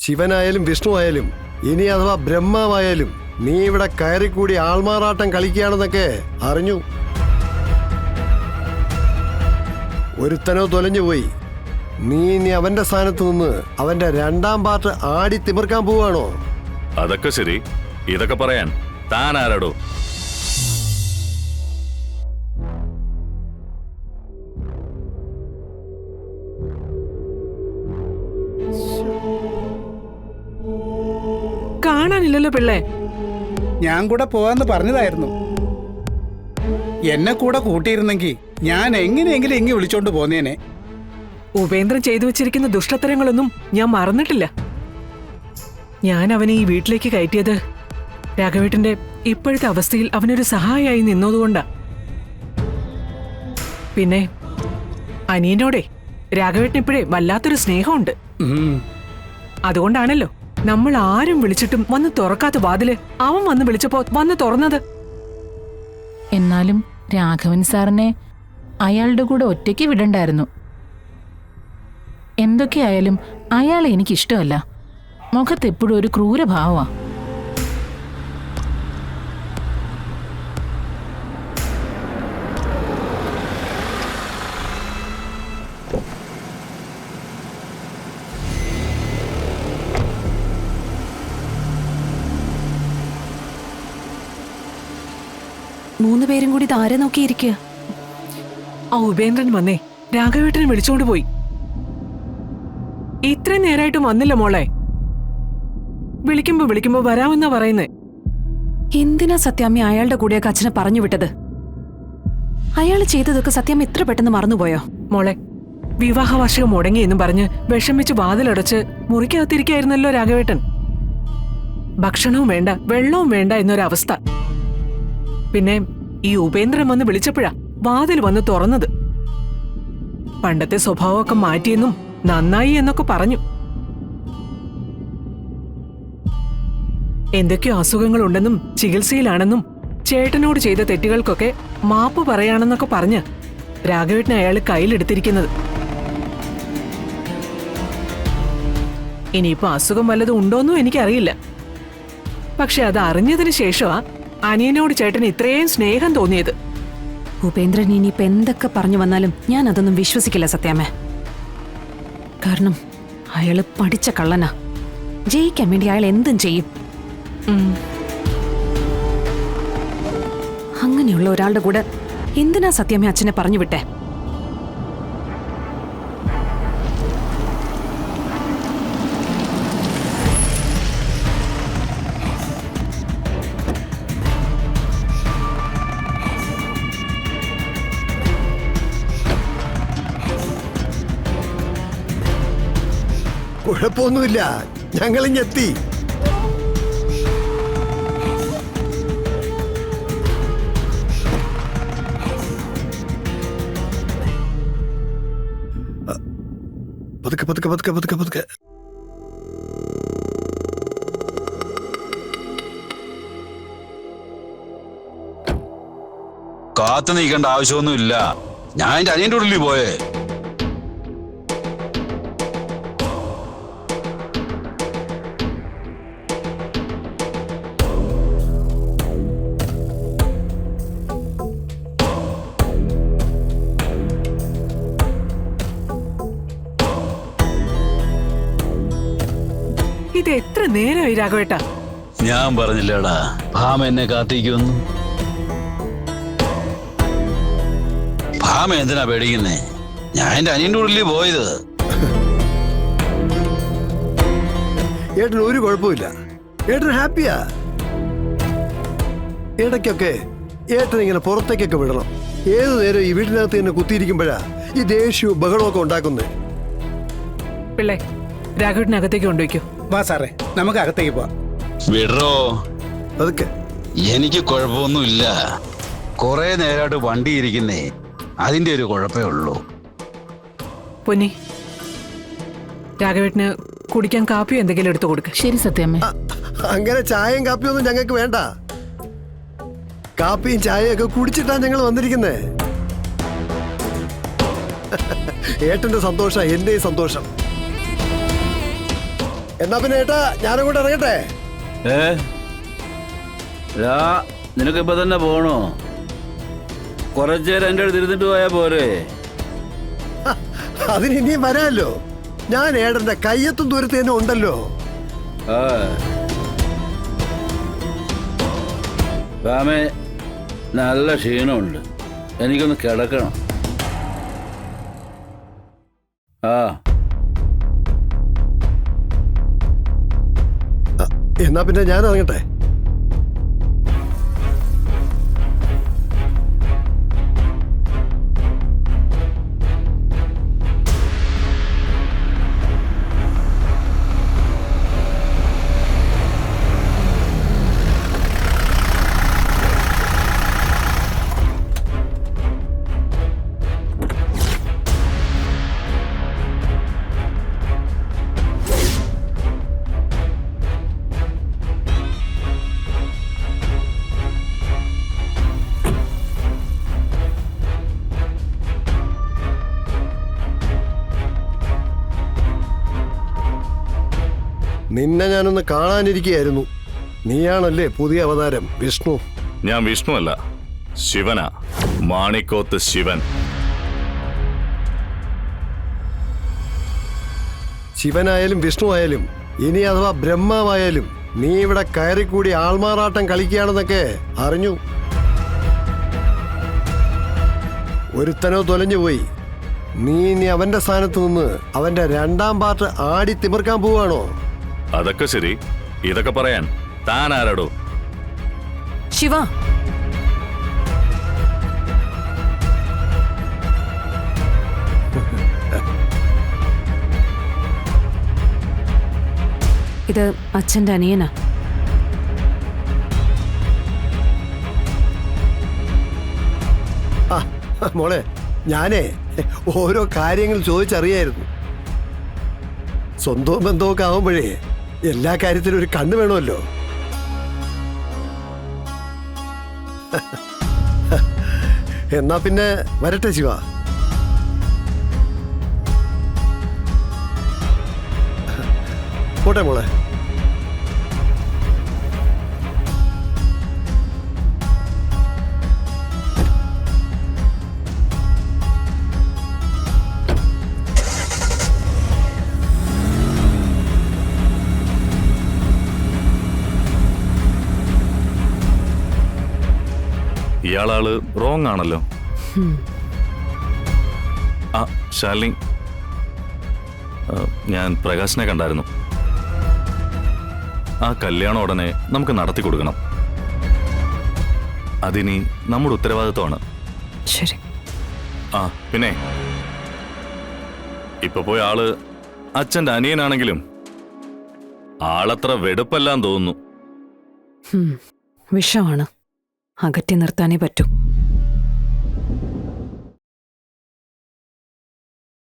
ശിവനായാലും വിഷ്ണു ആയാലും ഇനി അഥവാ ബ്രഹ്മാവായാലും നീ ഇവിടെ കയറിക്കൂടി ആൾമാറാട്ടം കളിക്കുകയാണെന്നൊക്കെ അറിഞ്ഞു. ഒരുത്തനോ തൊലഞ്ഞുപോയി. നീ ഇനി അവന്റെ സ്ഥാനത്ത് നിന്ന് അവന്റെ രണ്ടാം പാർട്ട് ആടി തിമിർക്കാൻ പോവാണോ? അതൊക്കെ ശരി, ഇതൊക്കെ പറയാൻ താൻ ആരാടോ? കാണാനില്ലല്ലോ പിള്ളേ. ഞാൻ കൂടെ പോവാന്ന് പറഞ്ഞതായിരുന്നു. എന്നെ കൂടെ കൂട്ടിയിരുന്നെങ്കിൽ ഞാൻ എങ്ങനെയെങ്കിലും ഇങ്ങി വിളിച്ചോണ്ട് പോന്നേനെ. ഉപേന്ദ്രൻ ചെയ്തു വെച്ചിരിക്കുന്ന ദുഷ്ടത്തരങ്ങളൊന്നും ഞാൻ മറന്നിട്ടില്ല. ഞാൻ അവനെ ഈ വീട്ടിലേക്ക് കയറ്റിയത് രാഘവേട്ടന്റെ ഇപ്പോഴത്തെ അവസ്ഥയിൽ അവനൊരു സഹായമായി നിന്നതുകൊണ്ടാ. പിന്നെ അനിയനോടെ രാഘവേട്ടന് ഇപ്പോഴേ വല്ലാത്തൊരു സ്നേഹമുണ്ട്. അതുകൊണ്ടാണല്ലോ നമ്മൾ ആരും വിളിച്ചിട്ടും വന്ന് തുറക്കാത്ത വാതില് അവൻ വന്ന് വിളിച്ചപ്പോ വന്ന് തുറന്നത്. എന്നാലും രാഘവൻ സാറിനെ അയാളുടെ കൂടെ ഒറ്റയ്ക്ക് വിടണ്ടായിരുന്നു. എന്തൊക്കെയായാലും അയാളെ എനിക്കിഷ്ടമല്ല. മുഖത്ത് എപ്പോഴും ഒരു ക്രൂരഭാവമാ. മൂന്നുപേരും കൂടി താരെ നോക്കിയിരിക്കുക. ആ ഉപേന്ദ്രൻ വന്നേ രാഘവേട്ടനെ വിളിച്ചോണ്ട് പോയി. ഇത്രയും നേരായിട്ടും വന്നില്ല മോളെ. വിളിക്കുമ്പോ വരാമെന്നാ പറയുന്നേ. എന്തിനാ സത്യാമ്മ അയാളുടെ കൂടെയൊക്കെ അച്ഛനെ പറഞ്ഞു വിട്ടത്? അയാൾ ചെയ്തതൊക്കെ സത്യാമ്മ ഇത്ര പെട്ടെന്ന് മറന്നുപോയോ? മോളെ, വിവാഹ വാർഷികം മുടങ്ങിയെന്നും പറഞ്ഞ് വിഷമിച്ച് വാതിലടച്ച് മുറിക്കകത്തിരിക്കായിരുന്നല്ലോ രാഘവേട്ടൻ. ഭക്ഷണവും വേണ്ട വെള്ളവും വേണ്ട എന്നൊരവസ്ഥ. പിന്നെ ഈ ഉപേന്ദ്രൻ വന്ന് വിളിച്ചപ്പോഴാ വാതിൽ വന്ന് തുറന്നത്. പണ്ടത്തെ സ്വഭാവമൊക്കെ മാറ്റിയെന്നും നന്നായി എന്നൊക്കെ പറഞ്ഞു. എന്തൊക്കെയോ അസുഖങ്ങളുണ്ടെന്നും ചികിത്സയിലാണെന്നും ചേട്ടനോട് ചെയ്ത തെറ്റുകൾക്കൊക്കെ മാപ്പ് പറയാണെന്നൊക്കെ പറഞ്ഞ് രാഘവേട്ടനെ അയാൾ കയ്യിലെടുത്തിരിക്കുന്നത്. ഇനിയിപ്പോ അസുഖം വല്ലതും ഉണ്ടോന്നും എനിക്കറിയില്ല. പക്ഷെ അത് അറിഞ്ഞതിന് ശേഷമാ അനിയനോട് ചേട്ടന് ഇത്രയും സ്നേഹം തോന്നിയത്. ഉപേന്ദ്രൻ ഇനിയിപ്പോ എന്തൊക്കെ പറഞ്ഞു വന്നാലും ഞാൻ അതൊന്നും വിശ്വസിക്കില്ല സത്യാമ്മ. കാരണം അയാള് പഠിച്ച കള്ളനാ. ജയിക്കാൻ വേണ്ടി അയാൾ എന്തും ചെയ്യും. അങ്ങനെയുള്ള ഒരാളുടെ കൂടെ എന്തിനാ സത്യാമ്മ അച്ഛനെ പറഞ്ഞു വിട്ടേ? കുഴപ്പമൊന്നുമില്ല, ഞങ്ങളിങ്ങെത്തി. പതുക്കെ പതുക്കെ പതുക്കെ പതുക്കെ പതുക്കെ. കാത്തു നീക്കേണ്ട ആവശ്യമൊന്നുമില്ല. ഞാൻ എന്റെ അനിയന്റെ ഉള്ളിൽ പോയേ. ഇത് എത്ര നേരമായി രാഘവേട്ട? ഞാൻ പറഞ്ഞില്ലടാ ഭാമ എന്നെ കാത്തിരിക്കുമെന്ന്. ഭാമ എന്തിനാ പേടിക്കുന്നേ? ഞാൻ എന്റെ അനിയന്റെ ഉള്ളിൽ പോയത്. ഏട്ടന് ഒരു കുഴപ്പമില്ല, ഏട്ടൻ ഹാപ്പിയാ. ഇടയ്ക്കൊക്കെ ഏട്ടൻ ഇങ്ങനെ പുറത്തേക്കൊക്കെ വിടണം. ഏതു നേരം ഈ വീട്ടിനകത്ത് തന്നെ കുത്തിയിരിക്കുമ്പോഴാ ഈ ദേഷ്യവും ബഹളമൊക്കെ ഉണ്ടാക്കുന്നത്. പിള്ളേ, രാഘവേട്ടനകത്തേക്ക് കൊണ്ടുവയ്ക്കോ. വാ സാറേ, നമുക്ക് അകത്തേക്ക് പോവാം. വിടറോ. അതൊക്കെ എനിക്ക് കുഴപ്പമൊന്നുമില്ല. കുറെ നേരമായിട്ട് വണ്ടി ഇരിക്കുന്നേ, അതിന്റെ ഒരു കുഴപ്പമേ ഉള്ളൂ. പൊന്നി, രാഘവേട്ടന് കുടിക്കാൻ കാപ്പിയോ എന്തെങ്കിലും എടുത്തു കൊടുക്ക. ശരി സത്യാമ്മേ. അങ്ങനെ ചായയും കാപ്പിയും ഒന്നും ഞങ്ങൾക്ക് വേണ്ട. കാപ്പിയും ചായയൊക്കെ കുടിച്ചിട്ടാണ് ഞങ്ങൾ വന്നിരിക്കുന്നേ. ഏട്ടന്റെ സന്തോഷം എന്റെയും സന്തോഷം. എന്നാ പിന്നെ ഏട്ടാ ഞാനും കൂടെ ഇറങ്ങട്ടെ. നിനക്കിപ്പോ തന്നെ പോണോ? കുറച്ചേരം എന്റെ അടുത്ത് ഇരുന്നിട്ട് പോയാ പോരെ? അതിന് ഇനിയും വരാമല്ലോ. ഞാൻ ഏടന്റെ കയ്യെത്തും ദൂരത്ത് തന്നെ ഉണ്ടല്ലോ. രാമേ, നല്ല ക്ഷീണമുണ്ട്, എനിക്കൊന്ന് കിടക്കണം. എന്നാ പിന്നെ ഞാൻ ഇറങ്ങട്ടെ. നിന്നെ ഞാനൊന്ന് കാണാനിരിക്കുകയായിരുന്നു. നീയാണല്ലേ പുതിയ അവതാരം വിഷ്ണു? ഞാൻ വിഷ്ണു അല്ല, ശിവനാ. മാണിക്കോത്ത് ശിവൻ. ശിവനായാലും വിഷ്ണു ആയാലും ഇനി അഥവാ ബ്രഹ്മാവായാലും നീ ഇവിടെ കയറിക്കൂടി ആൾമാറാട്ടം കളിക്കുകയാണെന്നൊക്കെ അറിഞ്ഞു. ഒരുത്തനോ തൊലഞ്ഞുപോയി. നീ ഇനി അവന്റെ സ്ഥാനത്ത് നിന്ന് അവന്റെ രണ്ടാം പാർട്ട് ആടി തിമിർക്കാൻ പോവാണോ? അതൊക്കെ ശരി, ഇതൊക്കെ പറയാൻ താൻ ആരാടോ? ശിവ, ഇത് അച്ഛന്റെ അനിയനാ. മോളെ, ഞാനേ ഓരോ കാര്യങ്ങൾ ചോദിച്ചറിയായിരുന്നു. സ്വന്തവും ബന്ധമൊക്കെ ആവുമ്പോഴേ എല്ലാ കാര്യത്തിലും ഒരു കണ്ണ് വേണമല്ലോ. എന്നാ പിന്നെ വരട്ടെ ശിവ. പോട്ടെ മോളെ. ഇയാളാള് റോങ് ആണല്ലോ. ആ ശാലിനി, ഞാൻ പ്രകാശിനെ കണ്ടായിരുന്നു. ആ കല്യാണം ഉടനെ നമുക്ക് നടത്തി കൊടുക്കണം. അതിനി നമ്മുടെ ഉത്തരവാദിത്വമാണ്. ശരി. ആ പിന്നെ ഇപ്പൊ പോയ ആള് അച്ഛന്റെ അനിയനാണെങ്കിലും ആളത്ര വെടുപ്പെല്ലാം തോന്നുന്നു. വിഷമാണ്, അകറ്റി നിർത്താനേ പറ്റൂ.